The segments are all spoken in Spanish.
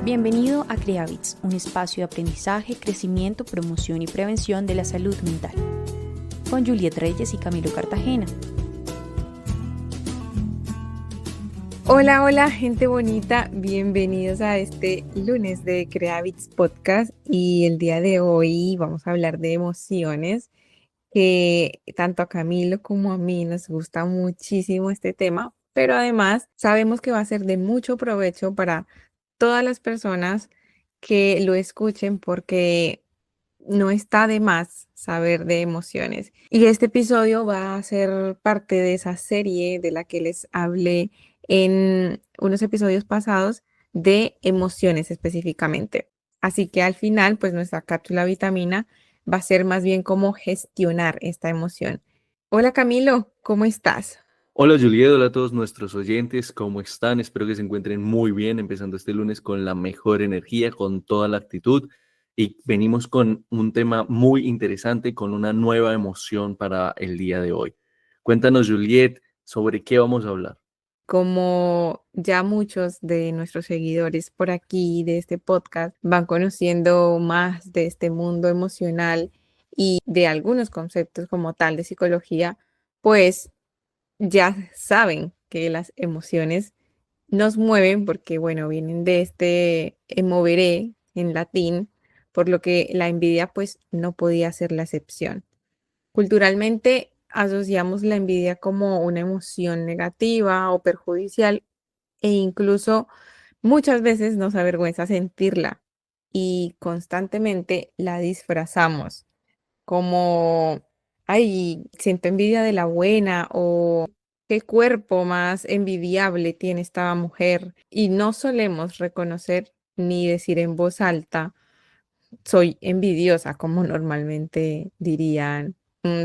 Bienvenido a CreaBits, un espacio de aprendizaje, crecimiento, promoción y prevención de la salud mental, con Juliet Reyes y Camilo Cartagena. Hola, hola, gente bonita, bienvenidos a este lunes de CreaBits Podcast y el día de hoy vamos a hablar de emociones, que tanto a Camilo como a mí nos gusta muchísimo este tema, pero además sabemos que va a ser de mucho provecho para todas las personas que lo escuchen porque no está de más saber de emociones. Y este episodio va a ser parte de esa serie de la que les hablé en unos episodios pasados de emociones específicamente. Así que al final, pues nuestra cápsula vitamina va a ser más bien cómo gestionar esta emoción. Hola Camilo, ¿cómo estás? Hola Juliet, hola a todos nuestros oyentes, ¿cómo están? Espero que se encuentren muy bien, empezando este lunes con la mejor energía, con toda la actitud y venimos con un tema muy interesante, con una nueva emoción para el día de hoy. Cuéntanos Juliet, ¿sobre qué vamos a hablar? Como ya muchos de nuestros seguidores por aquí de este podcast van conociendo más de este mundo emocional y de algunos conceptos como tal de psicología, pues ya saben que las emociones nos mueven porque, bueno, vienen de este movere en latín, por lo que la envidia pues no podía ser la excepción. Culturalmente asociamos la envidia como una emoción negativa o perjudicial e incluso muchas veces nos avergüenza sentirla y constantemente la disfrazamos como, ay, siento envidia de la buena o qué cuerpo más envidiable tiene esta mujer. Y no solemos reconocer ni decir en voz alta soy envidiosa, como normalmente dirían,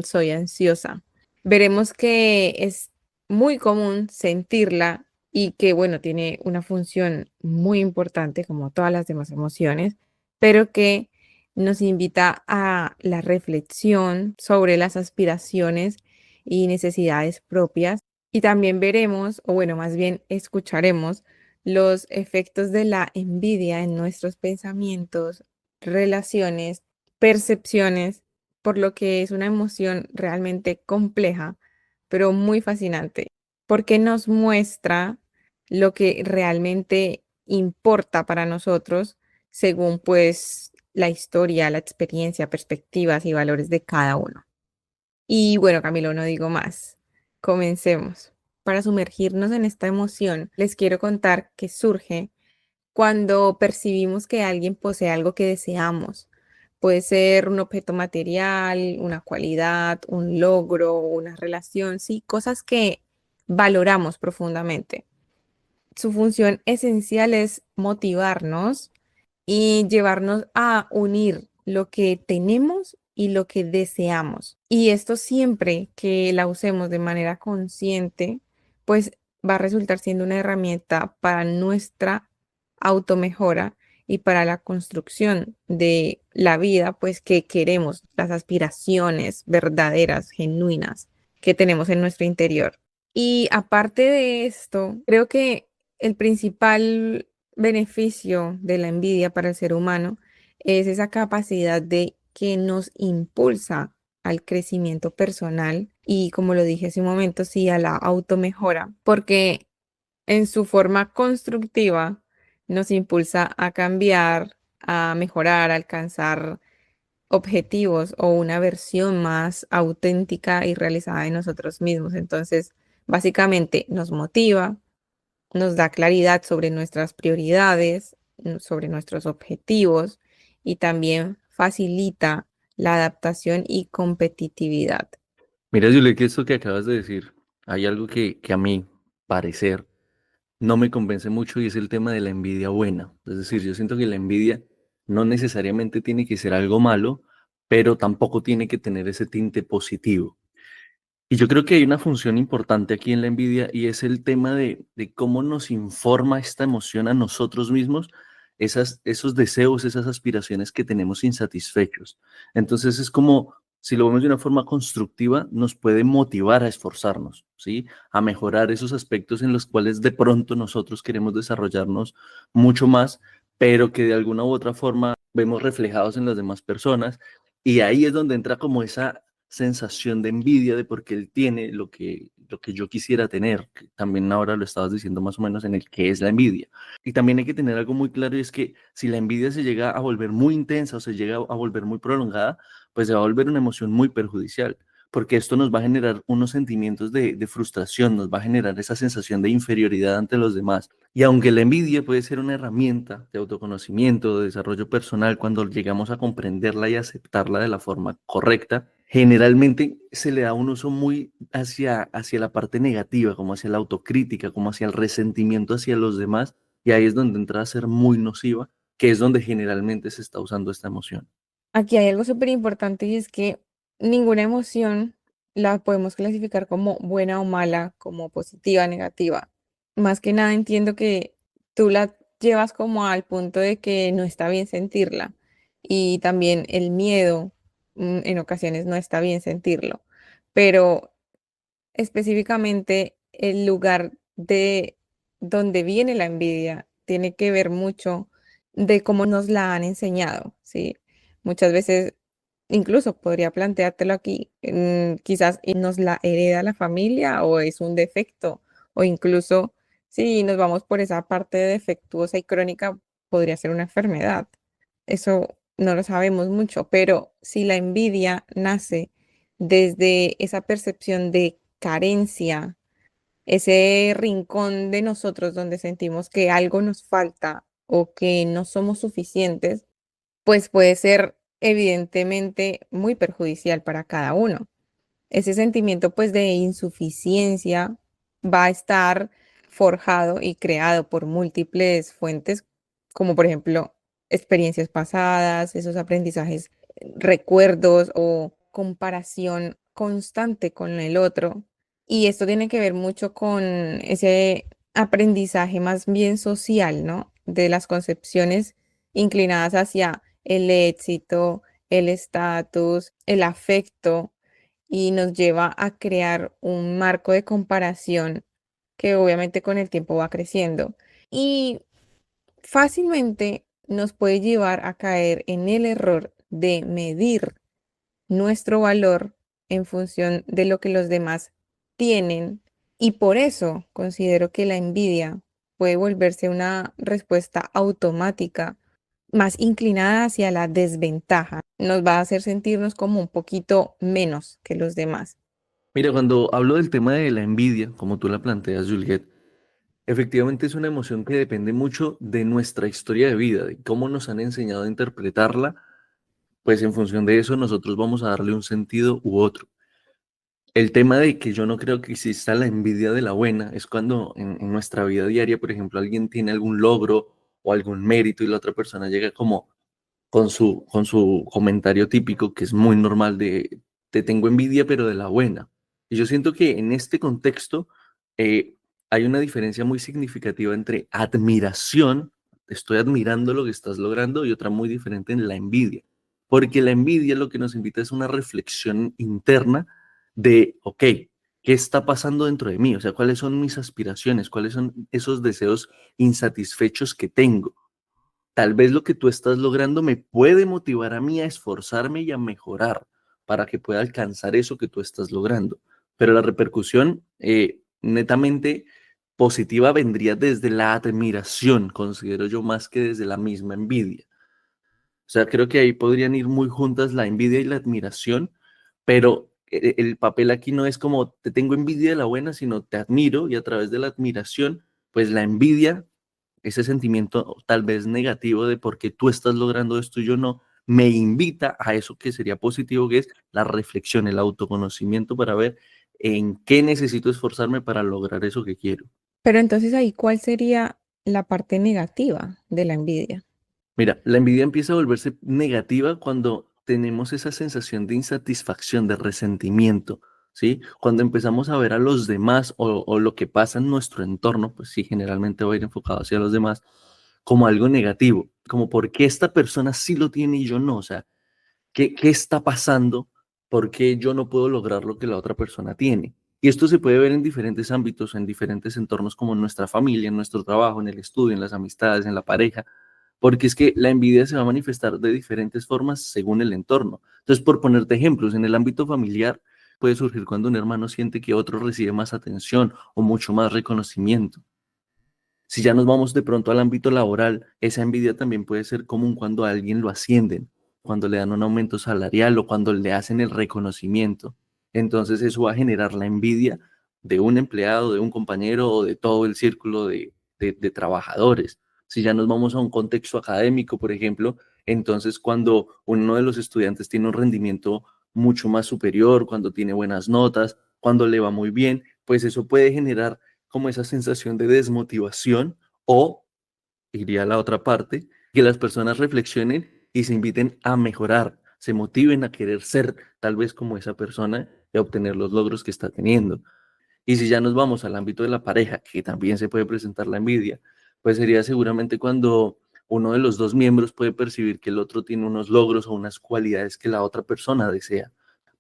soy ansiosa. Veremos que es muy común sentirla y que, bueno, tiene una función muy importante, como todas las demás emociones, pero que nos invita a la reflexión sobre las aspiraciones y necesidades propias. Y también veremos, o bueno, más bien escucharemos los efectos de la envidia en nuestros pensamientos, relaciones, percepciones, por lo que es una emoción realmente compleja, pero muy fascinante, porque nos muestra lo que realmente importa para nosotros según pues la historia, la experiencia, perspectivas y valores de cada uno. Y bueno, Camilo, no digo más. Comencemos. Para sumergirnos en esta emoción, les quiero contar que surge cuando percibimos que alguien posee algo que deseamos. Puede ser un objeto material, una cualidad, un logro, una relación, sí, cosas que valoramos profundamente. Su función esencial es motivarnos y llevarnos a unir lo que tenemos y lo que deseamos. Y esto siempre que la usemos de manera consciente, pues va a resultar siendo una herramienta para nuestra automejora y para la construcción de la vida, pues que queremos, las aspiraciones verdaderas, genuinas que tenemos en nuestro interior. Y aparte de esto, creo que el principal beneficio de la envidia para el ser humano es esa capacidad de que nos impulsa al crecimiento personal y, como lo dije hace un momento, sí, a la automejora, porque en su forma constructiva nos impulsa a cambiar, a mejorar, a alcanzar objetivos o una versión más auténtica y realizada de nosotros mismos. Entonces, básicamente nos motiva, nos da claridad sobre nuestras prioridades, sobre nuestros objetivos y también facilita la adaptación y competitividad. Mira Juliet, que esto que acabas de decir, hay algo que a mi parecer no me convence mucho y es el tema de la envidia buena. Es decir, yo siento que la envidia no necesariamente tiene que ser algo malo, pero tampoco tiene que tener ese tinte positivo. Y yo creo que hay una función importante aquí en la envidia y es el tema de cómo nos informa esta emoción a nosotros mismos, esos deseos, esas aspiraciones que tenemos insatisfechos. Entonces es como, si lo vemos de una forma constructiva, nos puede motivar a esforzarnos, ¿sí? A mejorar esos aspectos en los cuales de pronto nosotros queremos desarrollarnos mucho más, pero que de alguna u otra forma vemos reflejados en las demás personas, y ahí es donde entra como esa sensación de envidia de porque él tiene lo que yo quisiera tener, que también ahora lo estabas diciendo más o menos en el que es la envidia. Y también hay que tener algo muy claro, y es que si la envidia se llega a volver muy intensa o se llega a volver muy prolongada, pues se va a volver una emoción muy perjudicial, porque esto nos va a generar unos sentimientos de frustración, nos va a generar esa sensación de inferioridad ante los demás. Y aunque la envidia puede ser una herramienta de autoconocimiento, de desarrollo personal, cuando llegamos a comprenderla y aceptarla de la forma correcta, generalmente se le da un uso muy hacia la parte negativa, como hacia la autocrítica, como hacia el resentimiento hacia los demás, y ahí es donde entra a ser muy nociva, que es donde generalmente se está usando esta emoción. Aquí hay algo súper importante y es que ninguna emoción la podemos clasificar como buena o mala, como positiva, negativa. Más que nada entiendo que tú la llevas como al punto de que no está bien sentirla y también el miedo en ocasiones no está bien sentirlo, pero específicamente el lugar de donde viene la envidia tiene que ver mucho de cómo nos la han enseñado, ¿sí? Muchas veces, incluso podría planteártelo aquí, quizás y nos la hereda la familia o es un defecto, o incluso si nos vamos por esa parte defectuosa y crónica, podría ser una enfermedad. Eso no lo sabemos mucho, pero si la envidia nace desde esa percepción de carencia, ese rincón de nosotros donde sentimos que algo nos falta o que no somos suficientes, pues puede ser evidentemente muy perjudicial para cada uno. Ese sentimiento pues de insuficiencia va a estar forjado y creado por múltiples fuentes, como por ejemplo experiencias pasadas, esos aprendizajes, recuerdos o comparación constante con el otro. Y esto tiene que ver mucho con ese aprendizaje más bien social, ¿no? De las concepciones inclinadas hacia el éxito, el estatus, el afecto y nos lleva a crear un marco de comparación que obviamente con el tiempo va creciendo y fácilmente nos puede llevar a caer en el error de medir nuestro valor en función de lo que los demás tienen y por eso considero que la envidia puede volverse una respuesta automática más inclinada hacia la desventaja. Nos va a hacer sentirnos como un poquito menos que los demás. Mira, cuando hablo del tema de la envidia, como tú la planteas, Juliet, efectivamente es una emoción que depende mucho de nuestra historia de vida, de cómo nos han enseñado a interpretarla, pues en función de eso nosotros vamos a darle un sentido u otro. El tema de que yo no creo que exista la envidia de la buena es cuando en nuestra vida diaria, por ejemplo, alguien tiene algún logro o algún mérito y la otra persona llega como con su comentario típico, que es muy normal de te tengo envidia, pero de la buena. Y yo siento que en este contexto eh, hay una diferencia muy significativa entre admiración, estoy admirando lo que estás logrando, y otra muy diferente en la envidia. Porque la envidia lo que nos invita es una reflexión interna de, ok, ¿qué está pasando dentro de mí? O sea, ¿cuáles son mis aspiraciones? ¿Cuáles son esos deseos insatisfechos que tengo? Tal vez lo que tú estás logrando me puede motivar a mí a esforzarme y a mejorar para que pueda alcanzar eso que tú estás logrando. Pero la repercusión netamente positiva vendría desde la admiración, considero yo, más que desde la misma envidia. O sea, creo que ahí podrían ir muy juntas la envidia y la admiración, pero el papel aquí no es como te tengo envidia de la buena, sino te admiro y a través de la admiración, pues la envidia, ese sentimiento tal vez negativo de por qué tú estás logrando esto y yo no, me invita a eso que sería positivo, que es la reflexión, el autoconocimiento para ver en qué necesito esforzarme para lograr eso que quiero. Pero entonces ahí, ¿cuál sería la parte negativa de la envidia? Mira, la envidia empieza a volverse negativa cuando tenemos esa sensación de insatisfacción, de resentimiento, ¿sí? Cuando empezamos a ver a los demás o lo que pasa en nuestro entorno, pues sí, generalmente va a ir enfocado hacia los demás, como algo negativo, como por qué esta persona sí lo tiene y yo no, o sea, ¿qué está pasando? ¿Por qué yo no puedo lograr lo que la otra persona tiene? Y esto se puede ver en diferentes ámbitos, en diferentes entornos como en nuestra familia, en nuestro trabajo, en el estudio, en las amistades, en la pareja. porque es que la envidia se va a manifestar de diferentes formas según el entorno. Entonces, por ponerte ejemplos, en el ámbito familiar puede surgir cuando un hermano siente que otro recibe más atención o mucho más reconocimiento. Si ya nos vamos de pronto al ámbito laboral, esa envidia también puede ser común cuando a alguien lo ascienden, cuando le dan un aumento salarial o cuando le hacen el reconocimiento. Entonces eso va a generar la envidia de un empleado, de un compañero o de todo el círculo de trabajadores. Si ya nos vamos a un contexto académico, por ejemplo, entonces cuando uno de los estudiantes tiene un rendimiento mucho más superior, cuando tiene buenas notas, cuando le va muy bien, pues eso puede generar como esa sensación de desmotivación o, iría a la otra parte, que las personas reflexionen y se inviten a mejorar, se motiven a querer ser tal vez como esa persona y a obtener los logros que está teniendo. Y si ya nos vamos al ámbito de la pareja, que también se puede presentar la envidia, pues sería seguramente cuando uno de los dos miembros puede percibir que el otro tiene unos logros o unas cualidades que la otra persona desea,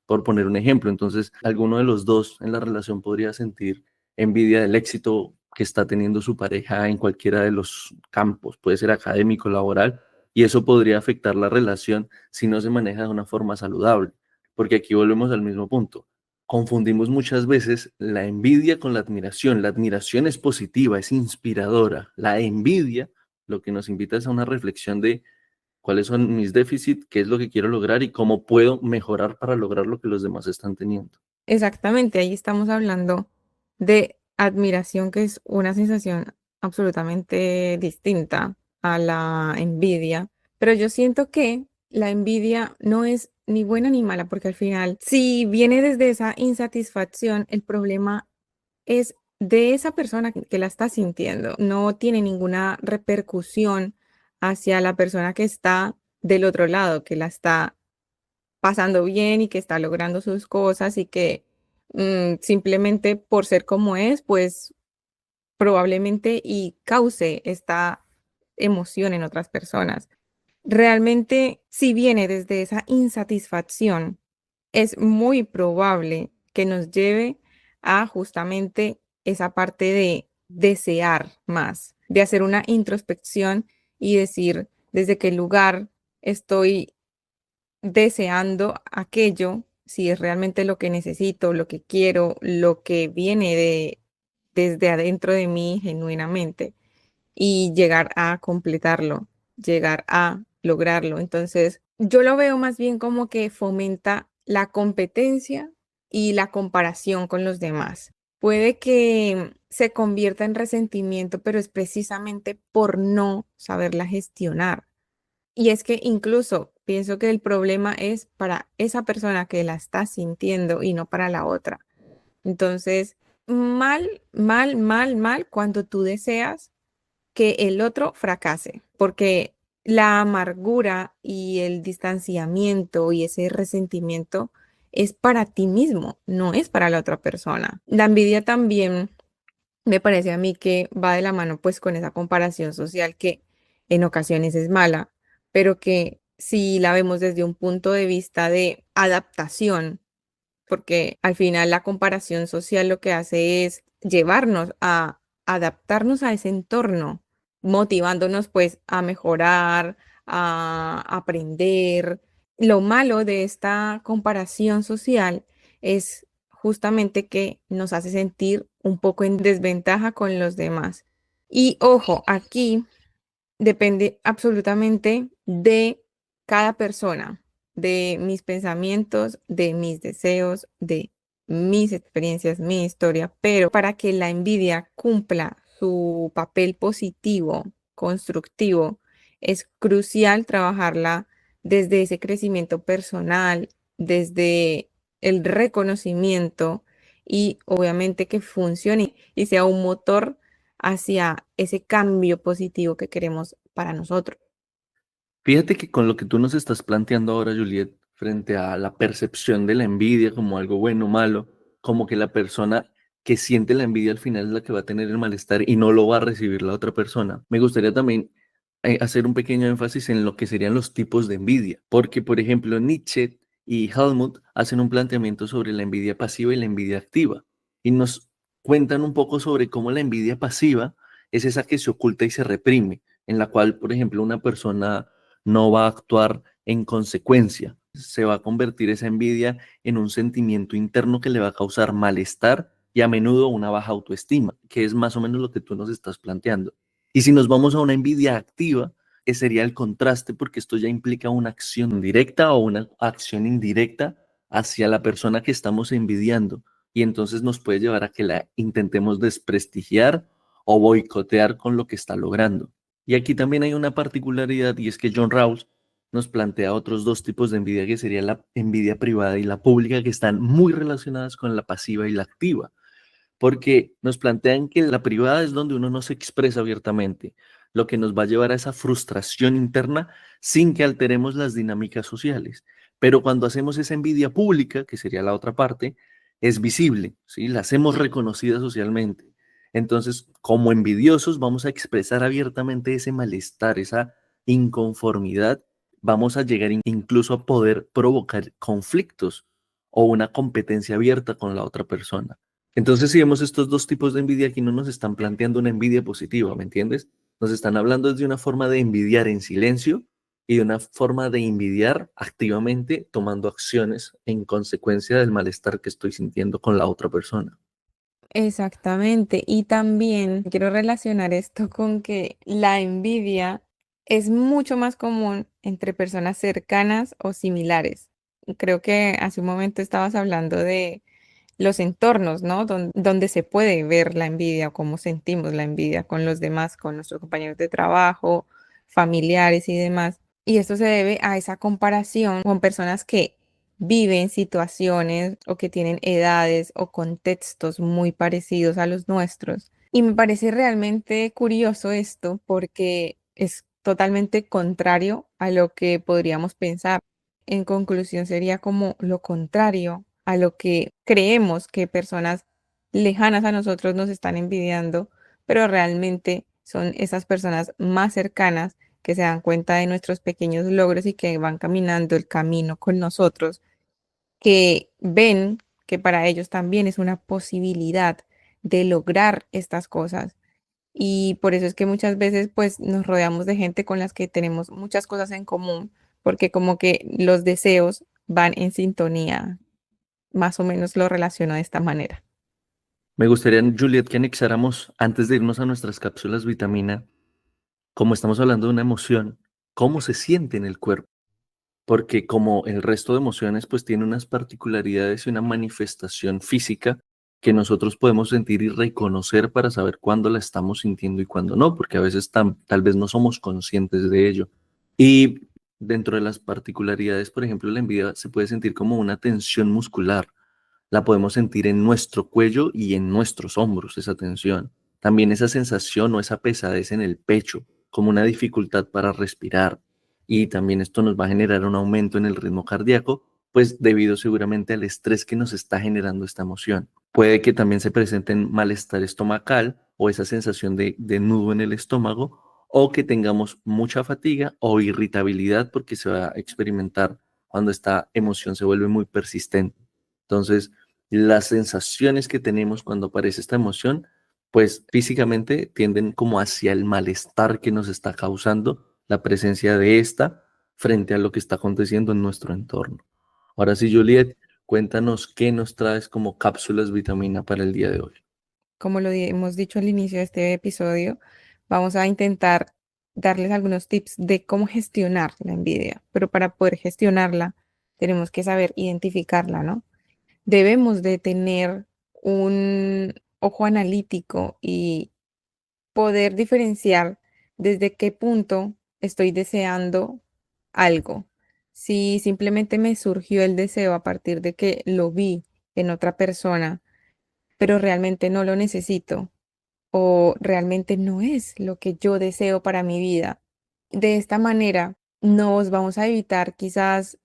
por poner un ejemplo. Entonces, alguno de los dos en la relación podría sentir envidia del éxito que está teniendo su pareja en cualquiera de los campos, puede ser académico, laboral, y eso podría afectar la relación si no se maneja de una forma saludable, porque aquí volvemos al mismo punto. Confundimos muchas veces la envidia con la admiración. La admiración es positiva, es inspiradora. La envidia lo que nos invita es a una reflexión de cuáles son mis déficits, qué es lo que quiero lograr y cómo puedo mejorar para lograr lo que los demás están teniendo. Exactamente, ahí estamos hablando de admiración, que es una sensación absolutamente distinta a la envidia, pero yo siento que la envidia no es ni buena ni mala, porque al final, si viene desde esa insatisfacción, el problema es de esa persona que la está sintiendo, no tiene ninguna repercusión hacia la persona que está del otro lado, que la está pasando bien y que está logrando sus cosas y que simplemente por ser como es, pues probablemente y cause esta emoción en otras personas. Realmente, si viene desde esa insatisfacción, es muy probable que nos lleve a justamente esa parte de desear más, de hacer una introspección y decir desde qué lugar estoy deseando aquello, si es realmente lo que necesito, lo que quiero, lo que viene desde adentro de mí genuinamente y llegar a completarlo, llegar a lograrlo. Entonces, yo lo veo más bien como que fomenta la competencia y la comparación con los demás. Puede que se convierta en resentimiento, pero es precisamente por no saberla gestionar. Y es que incluso pienso que el problema es para esa persona que la está sintiendo y no para la otra. Entonces, mal, mal, mal, mal cuando tú deseas que el otro fracase, porque la amargura y el distanciamiento y ese resentimiento es para ti mismo, no es para la otra persona. La envidia también me parece a mí que va de la mano pues con esa comparación social que en ocasiones es mala, pero que si la vemos desde un punto de vista de adaptación, porque al final la comparación social lo que hace es llevarnos a adaptarnos a ese entorno, motivándonos pues a mejorar, a aprender. Lo malo de esta comparación social es justamente que nos hace sentir un poco en desventaja con los demás. Y ojo, aquí depende absolutamente de cada persona, de mis pensamientos, de mis deseos, de mis experiencias, mi historia, pero para que la envidia cumpla su papel positivo, constructivo, es crucial trabajarla desde ese crecimiento personal, desde el reconocimiento y obviamente que funcione y sea un motor hacia ese cambio positivo que queremos para nosotros. Fíjate que con lo que tú nos estás planteando ahora, Juliet, frente a la percepción de la envidia como algo bueno o malo, como que la persona que siente la envidia al final es la que va a tener el malestar y no lo va a recibir la otra persona. Me gustaría también hacer un pequeño énfasis en lo que serían los tipos de envidia, porque por ejemplo Nietzsche y Helmut hacen un planteamiento sobre la envidia pasiva y la envidia activa y nos cuentan un poco sobre cómo la envidia pasiva es esa que se oculta y se reprime. en la cual, por ejemplo, una persona no va a actuar en consecuencia. Se va a convertir esa envidia en un sentimiento interno que le va a causar malestar y a menudo una baja autoestima, que es más o menos lo que tú nos estás planteando. Y si nos vamos a una envidia activa, que sería el contraste, porque esto ya implica una acción directa o una acción indirecta hacia la persona que estamos envidiando. Y entonces nos puede llevar a que la intentemos desprestigiar o boicotear con lo que está logrando. Y aquí también hay una particularidad, y es que John Rawls nos plantea otros dos tipos de envidia, que sería la envidia privada y la pública, que están muy relacionadas con la pasiva y la activa, porque nos plantean que la privada es donde uno no se expresa abiertamente, lo que nos va a llevar a esa frustración interna sin que alteremos las dinámicas sociales. Pero cuando hacemos esa envidia pública, que sería la otra parte, es visible, ¿sí? La hacemos reconocida socialmente. Entonces, como envidiosos, vamos a expresar abiertamente ese malestar, esa inconformidad. Vamos a llegar incluso a poder provocar conflictos o una competencia abierta con la otra persona. Entonces, si vemos estos dos tipos de envidia, aquí no nos están planteando una envidia positiva, ¿me entiendes? Nos están hablando de una forma de envidiar en silencio y de una forma de envidiar activamente tomando acciones en consecuencia del malestar que estoy sintiendo con la otra persona. Exactamente. Y también quiero relacionar esto con que la envidia es mucho más común entre personas cercanas o similares. Creo que hace un momento estabas hablando de los entornos, ¿no? Donde se puede ver la envidia o cómo sentimos la envidia con los demás, con nuestros compañeros de trabajo, familiares y demás. Y esto se debe a esa comparación con personas que viven situaciones o que tienen edades o contextos muy parecidos a los nuestros. Y me parece realmente curioso esto porque es totalmente contrario a lo que podríamos pensar. En conclusión, sería como lo contrario a lo que creemos que personas lejanas a nosotros nos están envidiando, pero realmente son esas personas más cercanas que se dan cuenta de nuestros pequeños logros y que van caminando el camino con nosotros, que ven que para ellos también es una posibilidad de lograr estas cosas. Y por eso es que muchas veces pues nos rodeamos de gente con las que tenemos muchas cosas en común, porque como que los deseos van en sintonía, más o menos lo relaciono de esta manera. Me gustaría, Juliet, que anexáramos, antes de irnos a nuestras cápsulas vitamina, como estamos hablando de una emoción, cómo se siente en el cuerpo. Porque como el resto de emociones, pues tiene unas particularidades y una manifestación física que nosotros podemos sentir y reconocer para saber cuándo la estamos sintiendo y cuándo no, porque a veces tal vez no somos conscientes de ello. Y dentro de las particularidades, por ejemplo, la envidia se puede sentir como una tensión muscular. La podemos sentir en nuestro cuello y en nuestros hombros, esa tensión. También esa sensación o esa pesadez en el pecho, como una dificultad para respirar. Y también esto nos va a generar un aumento en el ritmo cardíaco, pues debido seguramente al estrés que nos está generando esta emoción. Puede que también se presenten malestar estomacal o esa sensación de nudo en el estómago, o que tengamos mucha fatiga o irritabilidad porque se va a experimentar cuando esta emoción se vuelve muy persistente. Entonces, las sensaciones que tenemos cuando aparece esta emoción, pues físicamente tienden como hacia el malestar que nos está causando la presencia de esta frente a lo que está aconteciendo en nuestro entorno. Ahora sí, Juliet, cuéntanos qué nos traes como cápsulas vitamina para el día de hoy. Como hemos dicho al inicio de este episodio, vamos a intentar darles algunos tips de cómo gestionar la envidia, pero para poder gestionarla tenemos que saber identificarla, ¿no? Debemos de tener un ojo analítico y poder diferenciar desde qué punto estoy deseando algo. Si simplemente me surgió el deseo a partir de que lo vi en otra persona, pero realmente no lo necesito o realmente no es lo que yo deseo para mi vida. De esta manera nos vamos a evitar quizás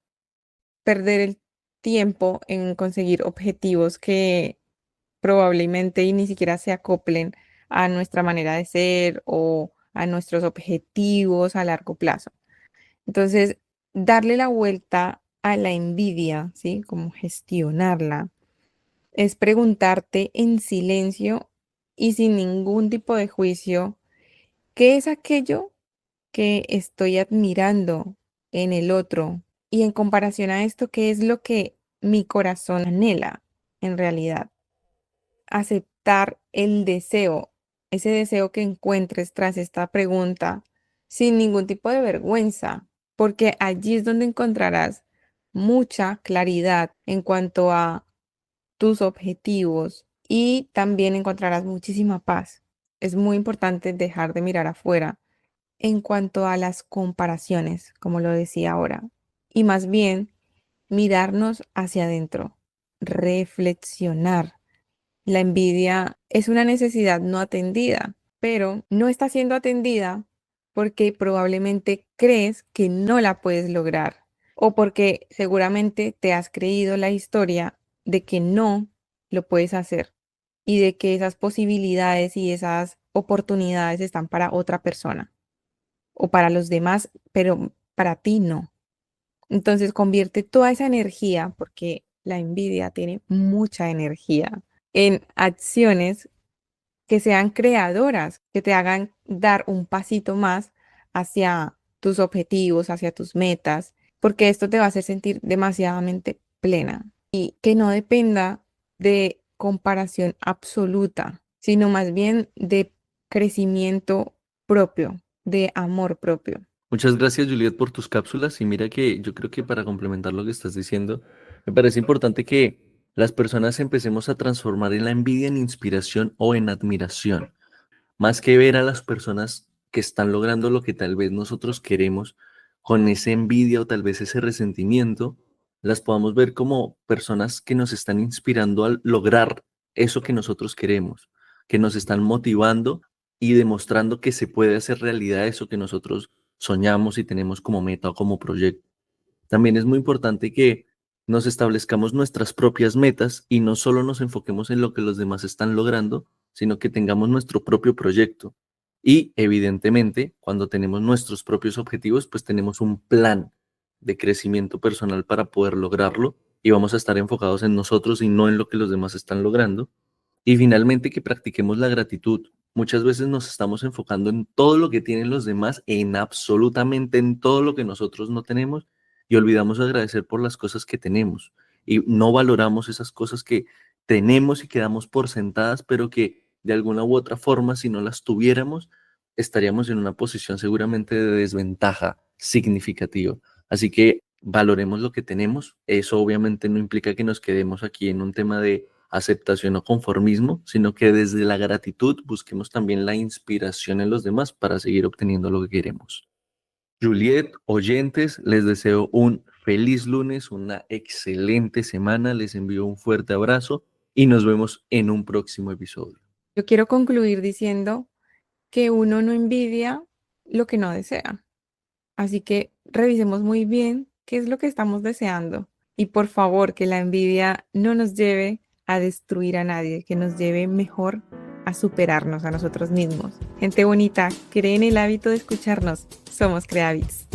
perder el tiempo en conseguir objetivos que probablemente y ni siquiera se acoplen a nuestra manera de ser o a nuestros objetivos a largo plazo. Entonces, darle la vuelta a la envidia, ¿sí? Como gestionarla, es preguntarte en silencio y sin ningún tipo de juicio, ¿qué es aquello que estoy admirando en el otro? Y en comparación a esto, ¿qué es lo que mi corazón anhela en realidad? Aceptar el deseo, ese deseo que encuentres tras esta pregunta, sin ningún tipo de vergüenza, porque allí es donde encontrarás mucha claridad en cuanto a tus objetivos y también encontrarás muchísima paz. Es muy importante dejar de mirar afuera en cuanto a las comparaciones, como lo decía ahora, y más bien mirarnos hacia adentro, reflexionar. La envidia es una necesidad no atendida, pero no está siendo atendida porque probablemente crees que no la puedes lograr o porque seguramente te has creído la historia de que no lo puedes hacer y de que esas posibilidades y esas oportunidades están para otra persona o para los demás, pero para ti no. Entonces convierte toda esa energía, porque la envidia tiene mucha energía, en acciones que sean creadoras, que te hagan dar un pasito más hacia tus objetivos, hacia tus metas, porque esto te va a hacer sentir demasiadamente plena y que no dependa de comparación absoluta, sino más bien de crecimiento propio, de amor propio. Muchas gracias, Juliet, por tus cápsulas. Y mira que yo creo que para complementar lo que estás diciendo, me parece importante que las personas empecemos a transformar la envidia en inspiración o en admiración. Más que ver a las personas que están logrando lo que tal vez nosotros queremos con esa envidia o tal vez ese resentimiento, las podamos ver como personas que nos están inspirando a lograr eso que nosotros queremos, que nos están motivando y demostrando que se puede hacer realidad eso que nosotros soñamos y tenemos como meta o como proyecto. También es muy importante que nos establezcamos nuestras propias metas y no solo nos enfoquemos en lo que los demás están logrando, sino que tengamos nuestro propio proyecto. Y evidentemente, cuando tenemos nuestros propios objetivos, pues tenemos un plan de crecimiento personal para poder lograrlo y vamos a estar enfocados en nosotros y no en lo que los demás están logrando. Y finalmente, que practiquemos la gratitud. Muchas veces nos estamos enfocando en todo lo que tienen los demás, en absolutamente en todo lo que nosotros no tenemos y olvidamos agradecer por las cosas que tenemos y no valoramos esas cosas que tenemos y que damos por sentadas, pero que de alguna u otra forma, si no las tuviéramos, estaríamos en una posición seguramente de desventaja significativa. Así que valoremos lo que tenemos. Eso obviamente no implica que nos quedemos aquí en un tema de aceptación o conformismo, sino que desde la gratitud busquemos también la inspiración en los demás para seguir obteniendo lo que queremos. Juliet, oyentes, les deseo un feliz lunes, una excelente semana, les envío un fuerte abrazo y nos vemos en un próximo episodio. Yo quiero concluir diciendo que uno no envidia lo que no desea. Así que revisemos muy bien qué es lo que estamos deseando. Y por favor, que la envidia no nos lleve a destruir a nadie, que nos lleve mejor a superarnos a nosotros mismos. Gente bonita, cree en el hábito de escucharnos. Somos Creavits.